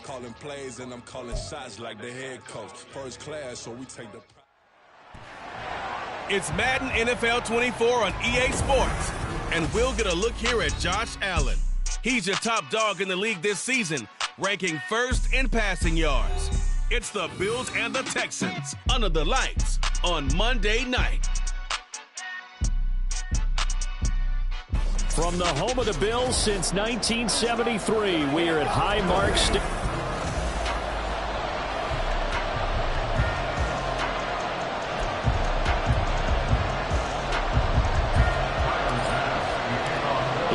Calling plays and I'm calling shots like the head coach. First class, so we take the... It's Madden NFL 24 on EA Sports. And we'll get a look here at Josh Allen. He's your top dog in the league this season, ranking first in passing yards. It's the Bills and the Texans under the lights on Monday night. From the home of the Bills since 1973, we are at Highmark Stadium.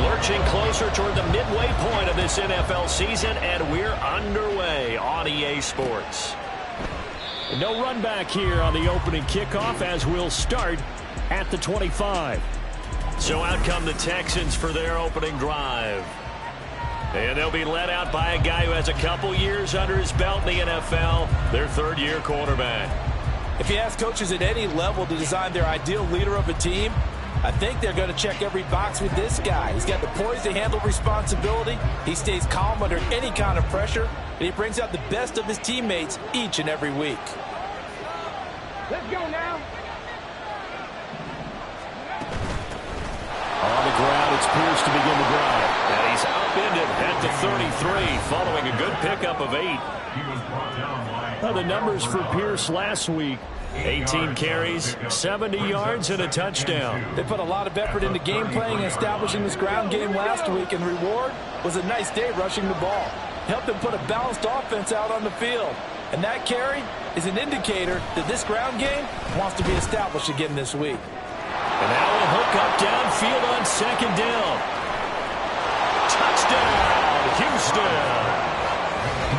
Lurching closer toward the midway point of this NFL season, and we're underway on EA Sports. No run back here on the opening kickoff as we'll start at the 25. So out come the Texans for their opening drive. And they'll be led out by a guy who has a couple years under his belt in the NFL, their third-year quarterback. If you ask coaches at any level to design their ideal leader of a team, I think they're going to check every box with this guy. He's got the poise to handle responsibility. He stays calm under any kind of pressure, and he brings out the best of his teammates each and every week. Let's go now. On the ground, it's Pierce to begin the drive. And he's upended at the 33, following a good pickup of 8. The numbers for Pierce last week: 18 carries, 70 yards, and a touchdown. They put a lot of effort into game playing and establishing this ground game last week, and reward was a nice day rushing the ball. Helped them put a balanced offense out on the field. And that carry is an indicator that this ground game wants to be established again this week. And now a hook up downfield on second down. Touchdown, Houston.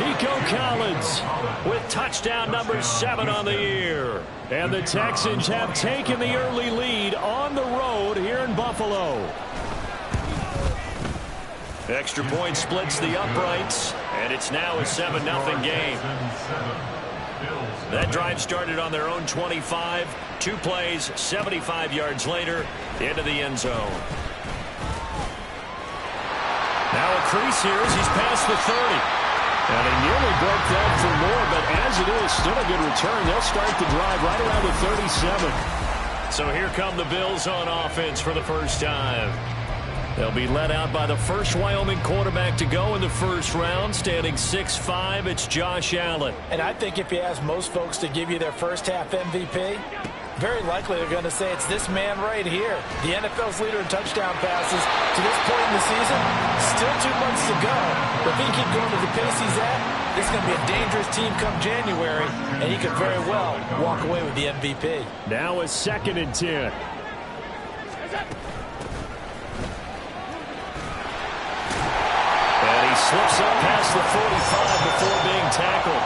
Nico Collins with touchdown number 7 on the year. And the Texans have taken the early lead on the road here in Buffalo. Extra point splits the uprights, and it's now a 7-0 game. That drive started on their own 25. 2 plays, 75 yards later, into the end zone. Now a crease here as he's past the 30. And he nearly broke that for more, but as it is, still a good return. They'll start the drive right around the 37. So here come the Bills on offense for the first time. They'll be led out by the first Wyoming quarterback to go in the first round, standing 6'5". It's Josh Allen. And I think if you ask most folks to give you their first half MVP, very likely they're going to say it's this man right here. The NFL's leader in touchdown passes to this point in the season. Still 2 months to go. But if he can keep going at the pace he's at, this is going to be a dangerous team come January, and he could very well walk away with the MVP. Now a 2nd and 10. And he slips up past the 45 before being tackled.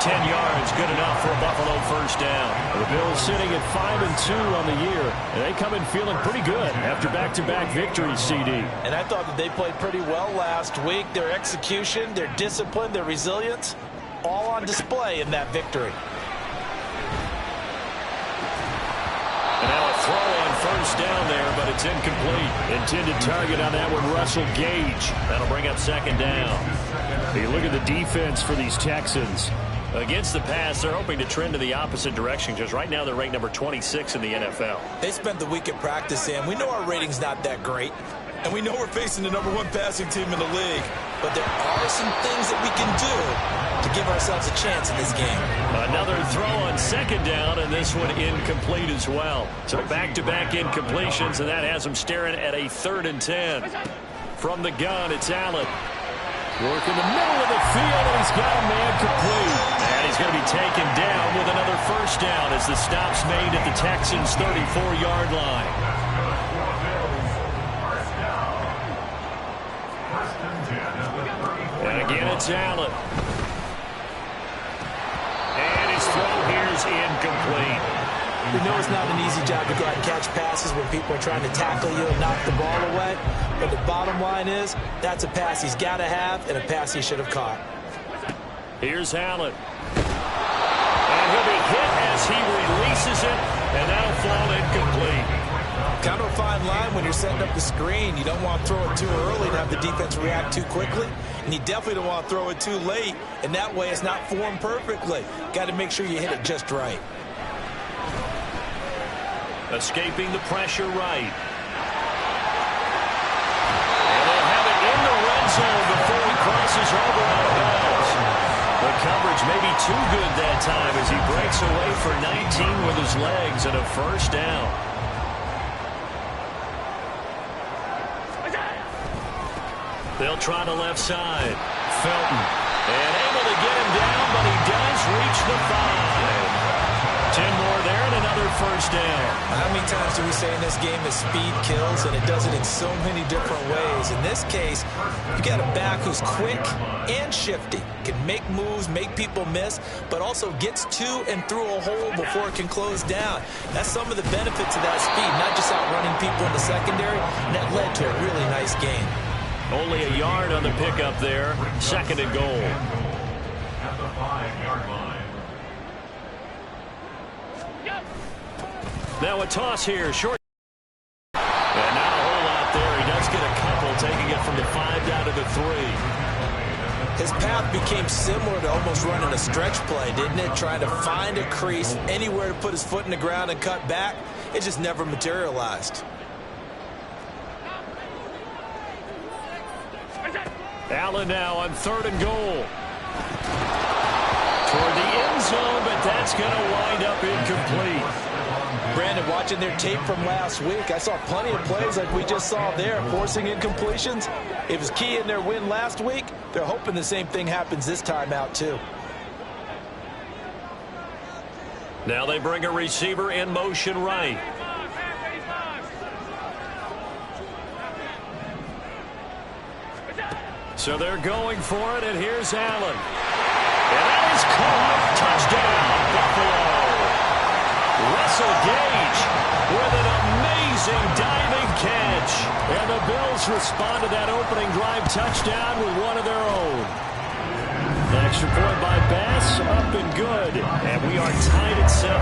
10 yards, good enough for a Buffalo first down. The Bills sitting at 5-2 on the year, and they come in feeling pretty good after back-to-back victories, CD. And I thought that they played pretty well last week. Their execution, their discipline, their resilience, all on display in that victory. And now a throw on first down there, but it's incomplete. Intended target on that one, Russell Gage. That'll bring up 2nd down. You look at the defense for these Texans. Against the pass, they're hoping to trend in the opposite direction, because right now they're ranked number 26 in the NFL. They spent the week at practice, Sam. We know our rating's not that great, and we know we're facing the number 1 passing team in the league. But there are some things that we can do to give ourselves a chance in this game. Another throw on 2nd down, and this one incomplete as well. So back-to-back incompletions, and that has them staring at a 3rd and 10. From the gun, it's Allen. Work in the middle of the field, and he's got a man complete. And he's going to be taken down with another first down as the stop's made at the Texans' 34-yard line. And again, it's Allen. And his throw here is incomplete. We know it's not an easy job to go out and catch passes when people are trying to tackle you and knock the ball away. But the bottom line is, that's a pass he's got to have and a pass he should have caught. Here's Allen. And he'll be hit as he releases it, and that'll fall incomplete. Kind of a fine line when you're setting up the screen. You don't want to throw it too early to have the defense react too quickly. And you definitely don't want to throw it too late, and that way it's not formed perfectly. Got to make sure you hit it just right. Escaping the pressure right. And they'll have it in the red zone before he crosses over out of bounds. The coverage may be too good that time as he breaks away for 19 with his legs and a first down. They'll try the left side. Felton. And able to get him down, but he does reach the 5. 10 more there and another first down. How many times do we say in this game that speed kills, and it does it in so many different ways? In this case, you got a back who's quick and shifty, can make moves, make people miss, but also gets to and through a hole before it can close down. That's some of the benefits of that speed, not just outrunning people in the secondary, and that led to a really nice gain. Only a yard on the pickup there. 2nd and goal. At the 5-yard line. Now a toss here, short. And not a whole lot there. He does get a couple, taking it from the 5 down to the 3. His path became similar to almost running a stretch play, didn't it? Trying to find a crease, anywhere to put his foot in the ground and cut back. It just never materialized. Allen now on 3rd and goal. Toward the end zone, but that's going to wind up incomplete. Brandon, watching their tape from last week, I saw plenty of plays like we just saw there, forcing incompletions. It was key in their win last week. They're hoping the same thing happens this time out, too. Now they bring a receiver in motion right. So they're going for it, and here's Allen. And that is caught. Touchdown, Buffalo. Russell Gage with an amazing diving catch. And the Bills respond to that opening drive touchdown with one of their own. The extra point by Bass, up and good. And we are tied at 7.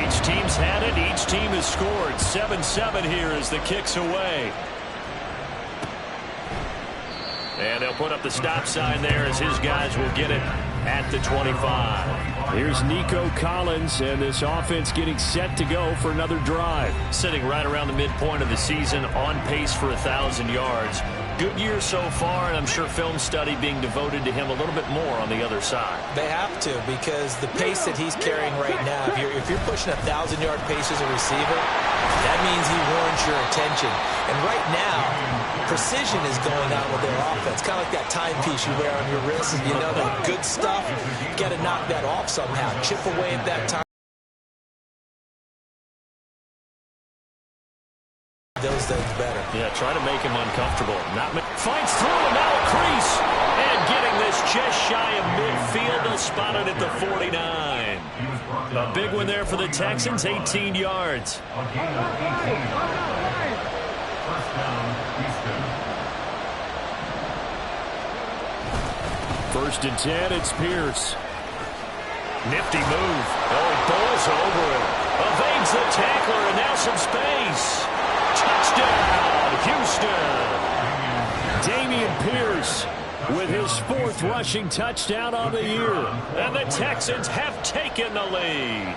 Each team's had it. Each team has scored. 7-7 here as the kick's away. And they'll put up the stop sign there as his guys will get it at the 25. Here's Nico Collins, and this offense getting set to go for another drive. Sitting right around the midpoint of the season, on pace for 1,000 yards. Good year so far, and I'm sure film study being devoted to him a little bit more on the other side. They have to, because the pace that he's carrying right now, if you're pushing 1,000-yard pace as a receiver, that means he warrants your attention. And right now, precision is going on with their offense, kind of like that timepiece you wear on your wrist. You know, that good stuff, you got to knock that off somehow. Chip away at that time. Those things better. Yeah, try to make him uncomfortable. Fights through and now a crease. And getting this just shy of midfield. They'll spot it at the 49. A big one there for the Texans, 18 yards. First and 10, it's Pierce. Nifty move. Oh, he bowls over it. Evades the tackler, and now some space. Touchdown, Houston. Dameon Pierce with his 4th rushing touchdown on the year. And the Texans have taken the lead.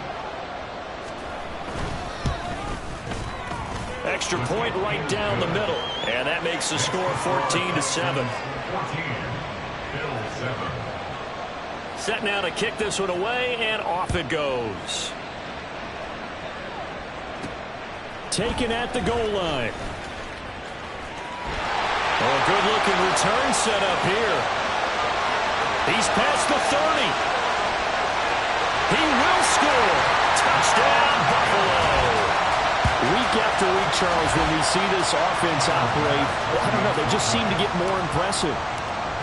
Extra point right down the middle. And that makes the score 14-7. Set now to kick this one away, and off it goes. Taken at the goal line. Oh, a good-looking return set up here. He's past the 30. He will score. Touchdown, Buffalo. Week after week, Charles, when we see this offense operate, I don't know, they just seem to get more impressive.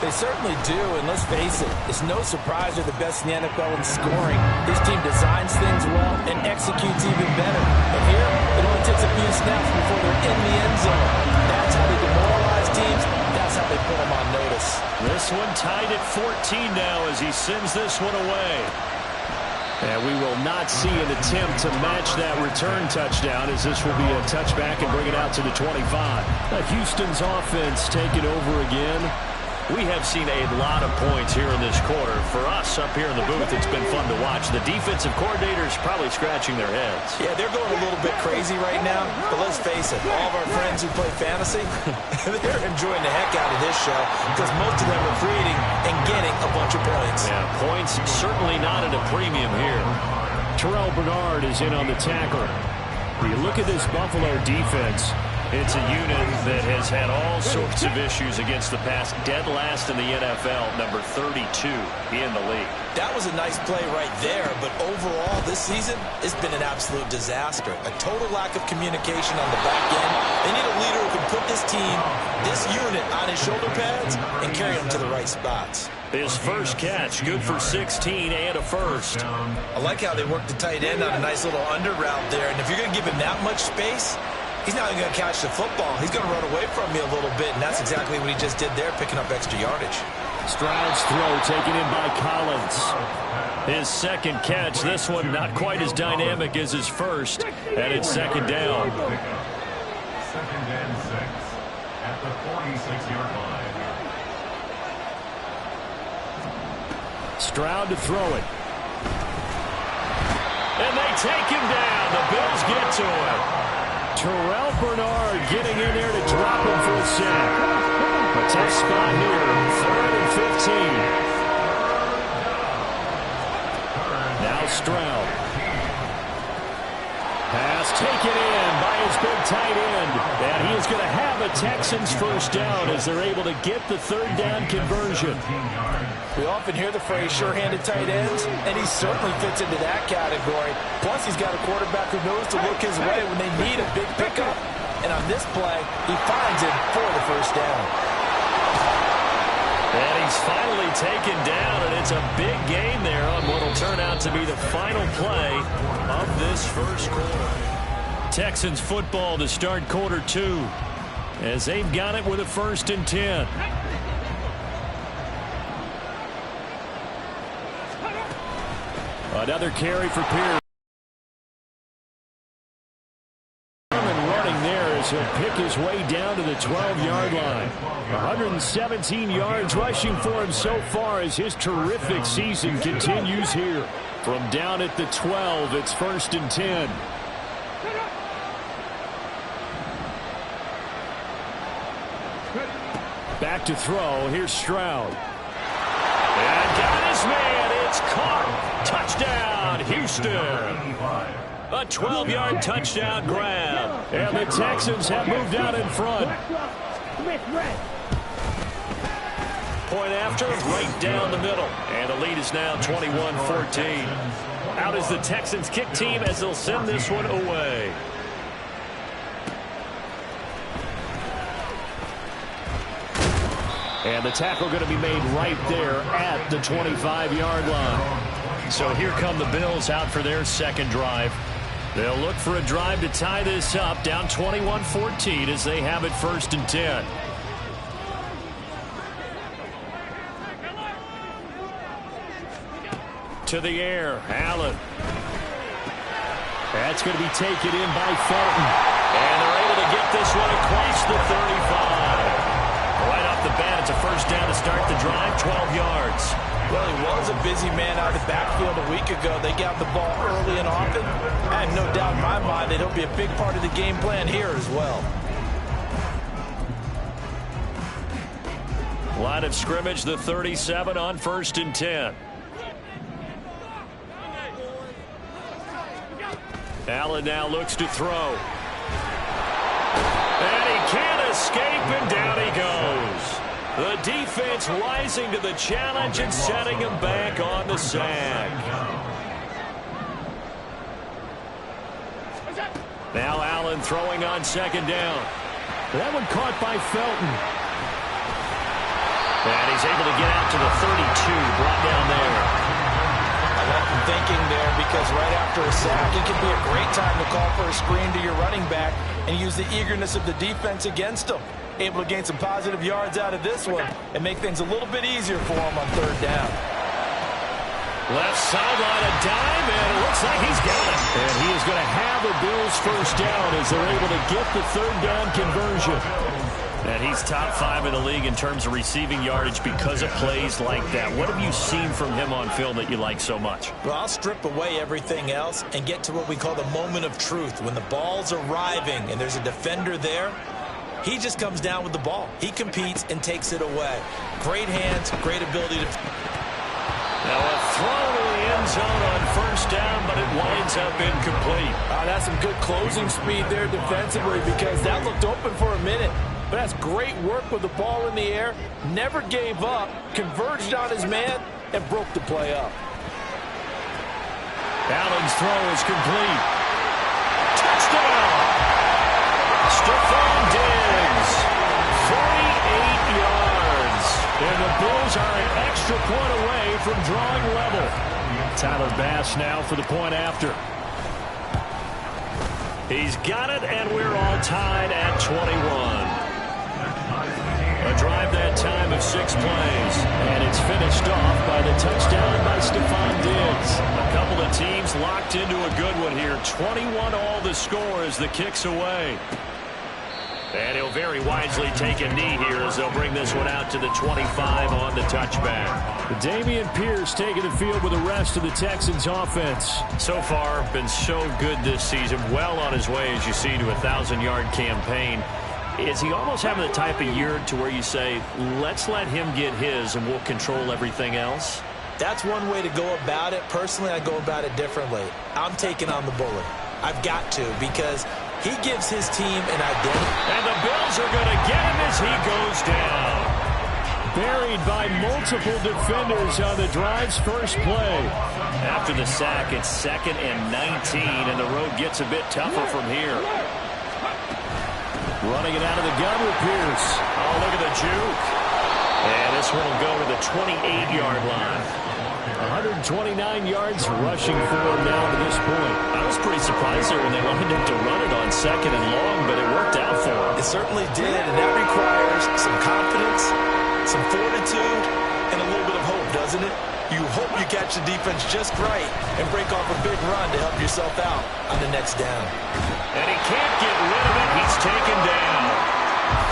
They certainly do, and let's face it, it's no surprise they're the best in the NFL in scoring. This team designs things well and executes even better. And here, it only takes a few snaps before they're in the end zone. That's how they demoralize teams. That's how they put them on notice. This one tied at 14 now as he sends this one away. And we will not see an attempt to match that return touchdown, as this will be a touchback and bring it out to the 25. Houston's offense take it over again. We have seen a lot of points here in this quarter. For us up here in the booth, it's been fun to watch. The defensive coordinators probably scratching their heads. Yeah, they're going a little bit crazy right now. But let's face it, all of our friends who play fantasy, they're enjoying the heck out of this show because most of them are creating and getting a bunch of points. Yeah, points certainly not at a premium here. Terrell Bernard is in on the tackle. When you look at this Buffalo defense, it's a unit that has had all sorts of issues against the pass. Dead last in the NFL, number 32 in the league. That was a nice play right there, but overall this season, it's been an absolute disaster. A total lack of communication on the back end. They need a leader who can put this team, this unit, on his shoulder pads and carry them to the right spots. His first catch, good for 16 and a first. I like how they worked the tight end on a nice little under route there, and if you're going to give him that much space, he's not even going to catch the football. He's going to run away from me a little bit, and that's exactly what he just did there, picking up extra yardage. Stroud's throw taken in by Collins. His second catch, this one not quite as dynamic as his first, and it's second down. 2nd and 6 at the 46-yard line. Stroud to throw it. And they take him down. The Bills get to him. Terrell Bernard getting in there to drop him for a sack. A tough spot here. 3rd and 15. Now Stroud. Pass taken in by his big tight end. And he is going to have a Texans first down as they're able to get the 3rd down conversion. We often hear the phrase sure-handed tight ends, and he certainly fits into that category. Plus, he's got a quarterback who knows to look his way when they need a big pickup. And on this play, he finds it for the first down. And he's finally taken down, and it's a big gain there on what will turn out to be the final play of this first quarter. Texans football to start quarter 2 as they've got it with a 1st and 10. Another carry for Pierce. And running there as he'll pick his way down to the 12-yard line. 117 yards rushing for him so far as his terrific season continues here. From down at the 12, it's 1st and 10. Back to throw. Here's Stroud. And got his man. It's caught. Touchdown, Houston. A 12-yard touchdown grab. And the Texans have moved out in front. Point after, right down the middle. And the lead is now 21-14. Out is the Texans kick team as they'll send this one away. And the tackle going to be made right there at the 25-yard line. So here come the Bills out for their second drive. They'll look for a drive to tie this up, down 21-14 as they have it 1st and 10. To the air, Allen. That's going to be taken in by Felton. And they're able to get this one across the 35. Right off the bat, it's a first down to start the drive, 12 yards. Well, he was a busy man out of the backfield a week ago. They got the ball early and often. I have no doubt in my mind that he'll be a big part of the game plan here as well. Line of scrimmage, the 37 on 1st and 10. Allen now looks to throw. And he can't escape, and down he goes. The defense rising to the challenge and setting him back on the sack. Now Allen throwing on 2nd down. That one caught by Felton. And he's able to get out to the 32, brought down there. I like him thinking there because right after a sack, it can be a great time to call for a screen to your running back and use the eagerness of the defense against him. Able to gain some positive yards out of this one and make things a little bit easier for him on 3rd down. Left sideline, a dime, and it looks like he's got it. And he is going to have the Bills first down as they're able to get the third down conversion. And he's top 5 in the league in terms of receiving yardage because of plays like that. What have you seen from him on film that you like so much? Well, I'll strip away everything else and get to what we call the moment of truth. When the ball's arriving and there's a defender there, he just comes down with the ball. He competes and takes it away. Great hands, great ability to... Now a throw to the end zone on first down, but it winds up incomplete. That's some good closing speed there defensively because that looked open for a minute. But that's great work with the ball in the air. Never gave up, converged on his man, and broke the play up. Allen's throw is complete. Touchdown! Stephon Diggs, 48 yards. And the Bills are an extra point away from drawing level. Tyler Bass now for the point after. He's got it, and we're all tied at 21. A drive that time of 6 plays, and it's finished off by the touchdown by Stephon Diggs. A couple of teams locked into a good one here. 21 all the score as the kick's away. And he'll very wisely take a knee here as they'll bring this one out to the 25 on the touchback. Dameon Pierce taking the field with the rest of the Texans offense. So far, been so good this season. Well on his way, as you see, to a 1,000-yard campaign. Is he almost having the type of year to where you say, let's let him get his and we'll control everything else? That's one way to go about it. Personally, I go about it differently. I'm taking on the bullet. I've got to because he gives his team an identity. And the Bills are going to get him as he goes down. Buried by multiple defenders on the drive's first play. After the sack, it's 2nd and 19, and the road gets a bit tougher from here. Running it out of the gun with Pierce. Oh, look at the juke. And this one will go to the 28-yard line. 129 yards rushing for him now to this point. I was pretty surprised there when they lined up to run it on 2nd and long, but it worked out for him. It certainly did, and that requires some confidence, some fortitude, and a little bit of hope, doesn't it? You hope you catch the defense just right and break off a big run to help yourself out on the next down. And he can't get rid of it. He's taken down.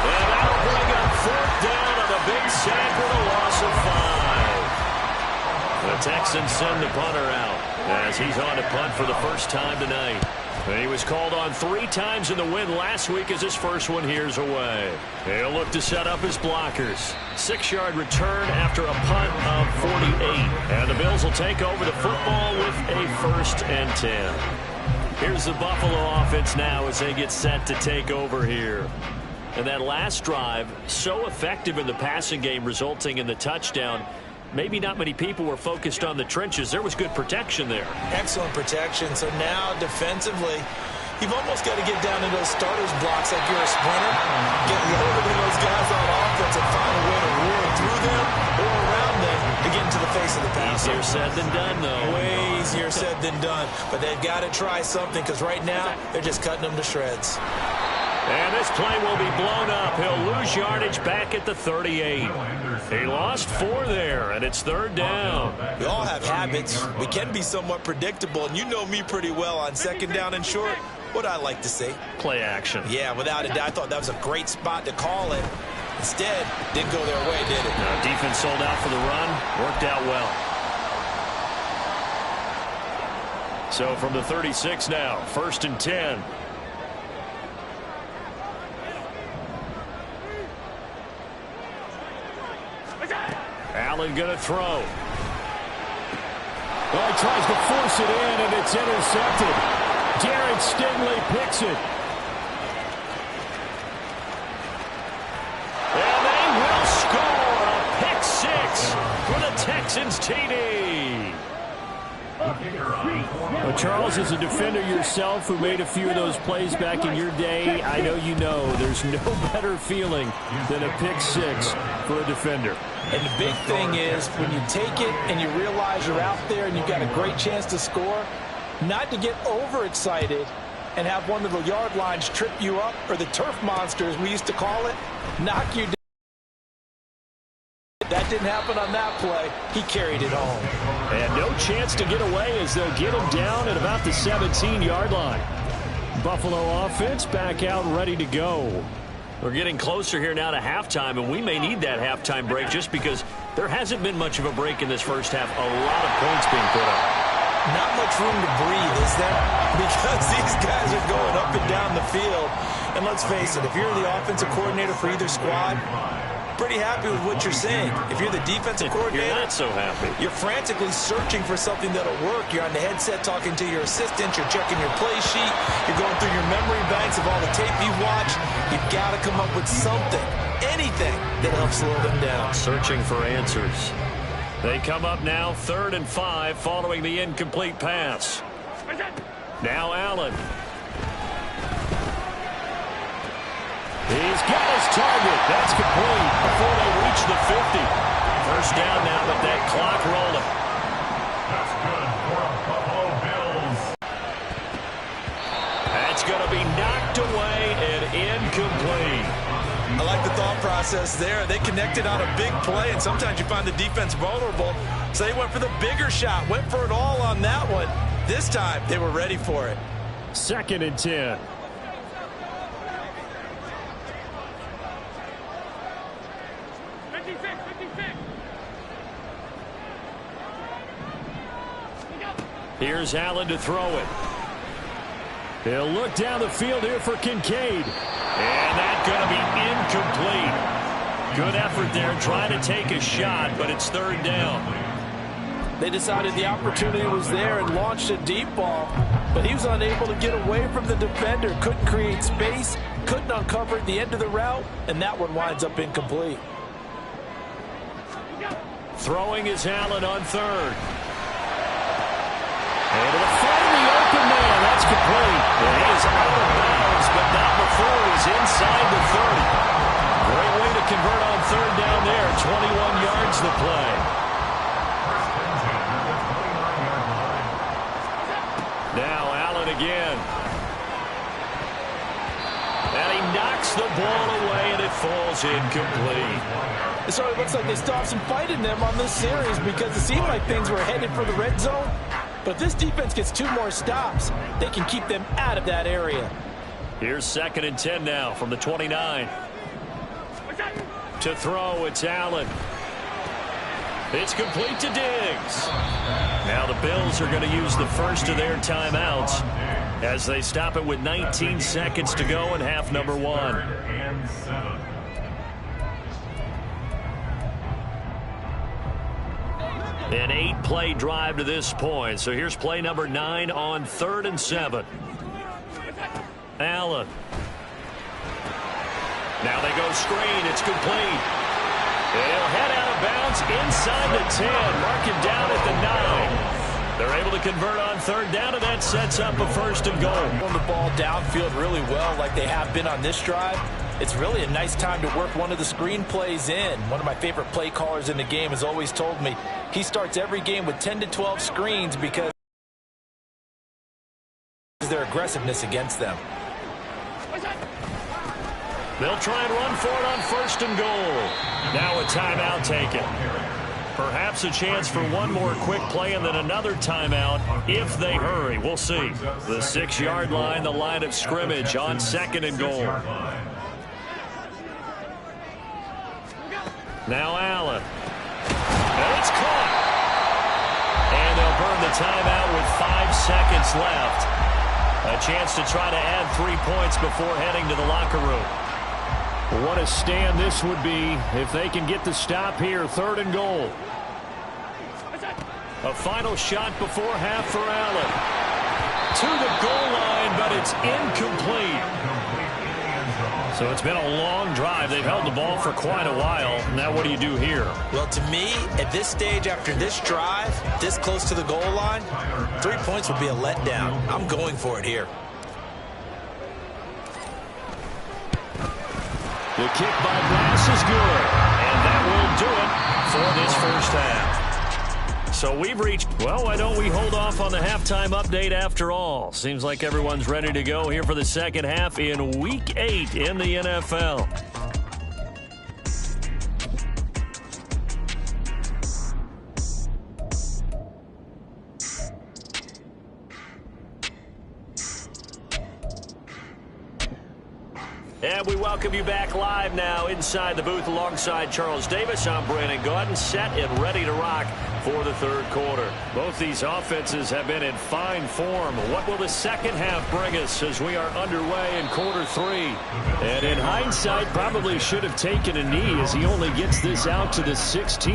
And that'll bring up 4th down on the big sack with a loss of 5. The Texans send the punter out as he's on to punt for the first time tonight. And he was called on 3 times in the win last week as his first one here's away. He'll look to set up his blockers. 6-yard return after a punt of 48. And the Bills will take over the football with a 1st and 10. Here's the Buffalo offense now as they get set to take over here. And that last drive, so effective in the passing game, resulting in the touchdown. Maybe not many people were focused on the trenches. There was good protection there. Excellent protection. So now defensively, you've almost got to get down to those starters blocks like you're a sprinter. Get lower than those guys on offense and find a way to roar through them or around them to get into the face of the pass. Easier said than done, though. Way easier said than done. But they've got to try something because right now they're just cutting them to shreds. And this play will be blown up. He'll lose yardage back at the 38. He lost 4 there, and it's 3rd down. We all have habits. We can be somewhat predictable, and you know me pretty well on 2nd down and short. What I like to see. Play action. Yeah, without a doubt. I thought that was a great spot to call it. Instead, didn't go their way, did it? No, defense sold out for the run. Worked out well. So from the 36 now, 1st and 10. Allen going to throw. Well, he tries to force it in, and it's intercepted. Jared Stingley picks it. And they will score a pick 6 for the Texans TD. Well, Charles, as a defender yourself who made a few of those plays back in your day, I know you know there's no better feeling than a pick 6 for a defender. And the big thing is when you take it and you realize you're out there and you've got a great chance to score, not to get overexcited and have one of the yard lines trip you up, or the turf monster, as we used to call it, knock you down. That didn't happen on that play. He carried it home. And no chance to get away as they'll get him down at about the 17-yard line. Buffalo offense back out ready to go. We're getting closer here now to halftime, and we may need that halftime break just because there hasn't been much of a break in this first half. A lot of points being put up. Not much room to breathe, is there? Because these guys are going up and down the field. And let's face it, if you're the offensive coordinator for either squad, pretty happy with what you're seeing. If you're the defensive coordinator, you're not so happy. You're frantically searching for something that'll work. You're on the headset talking to your assistant. You're checking your play sheet. You're going through your memory banks of all the tape you've watched. You've got to come up with something, anything that helps slow them down. Searching for answers. They come up now 3rd and 5 following the incomplete pass. Now Allen. He's got his target. That's complete before they reach the 50. First down now with that clock rolling. That's good for Buffalo Bills. That's going to be knocked away and incomplete. I like the thought process there. They connected on a big play, and sometimes you find the defense vulnerable. So they went for the bigger shot, went for it all on that one. This time, they were ready for it. 2nd and 10. Here's Allen to throw it. He'll look down the field here for Kincaid. And that's going to be incomplete. Good effort there trying to take a shot, but it's 3rd down. They decided the opportunity was there and launched a deep ball, but he was unable to get away from the defender, couldn't create space, couldn't uncover at the end of the route, and that one winds up incomplete. Throwing is Allen on 3rd. Able to find the open man. That's complete. And he is out of bounds, but not before he's inside the 30. Great way to convert on 3rd down there. 21 yards the play. Now Allen again. And he knocks the ball away, and it falls incomplete. So it looks like they still have some fight in them on this series because it seemed like things were headed for the red zone. But if this defense gets 2 more stops, they can keep them out of that area. Here's 2nd and 10 now from the 29. To throw, it's Allen. It's complete to Diggs. Now the Bills are going to use the first of their timeouts as they stop it with 19 seconds to go in half number 1. An 8-play drive to this point. So here's play number 9 on 3rd and 7. Allen. Now they go screen. It's complete. They'll head out of bounds inside the 10. Mark him down at the 9. They're able to convert on 3rd down, and that sets up a 1st and goal. On the ball downfield really well like they have been on this drive. It's really a nice time to work one of the screen plays in. One of my favorite play callers in the game has always told me he starts every game with 10 to 12 screens because of their aggressiveness against them. They'll try and run for it on 1st and goal. Now a timeout taken. Perhaps a chance for one more quick play and then another timeout if they hurry. We'll see. The 6-yard line, the line of scrimmage on 2nd and goal. Now Allen. And it's caught. And they'll burn the timeout with 5 seconds left. A chance to try to add 3 points before heading to the locker room. What a stand this would be if they can get the stop here. 3rd and goal. A final shot before half for Allen. To the goal line, but it's incomplete. So it's been a long drive. They've held the ball for quite a while. Now what do you do here? Well, to me, at this stage after this drive, this close to the goal line, 3 points would be a letdown. I'm going for it here. The kick by Bass is good. And that will do it for this first half. So we've reached, well, why don't we hold off on the halftime update after all? Seems like everyone's ready to go here for the second half in Week 8 in the NFL. And we welcome you back live now inside the booth alongside Charles Davis. I'm Brandon Gaudin, set and ready to rock for the third quarter. Both these offenses have been in fine form. What will the second half bring us as we are underway in quarter three? And in hindsight, probably should have taken a knee as he only gets this out to the 16.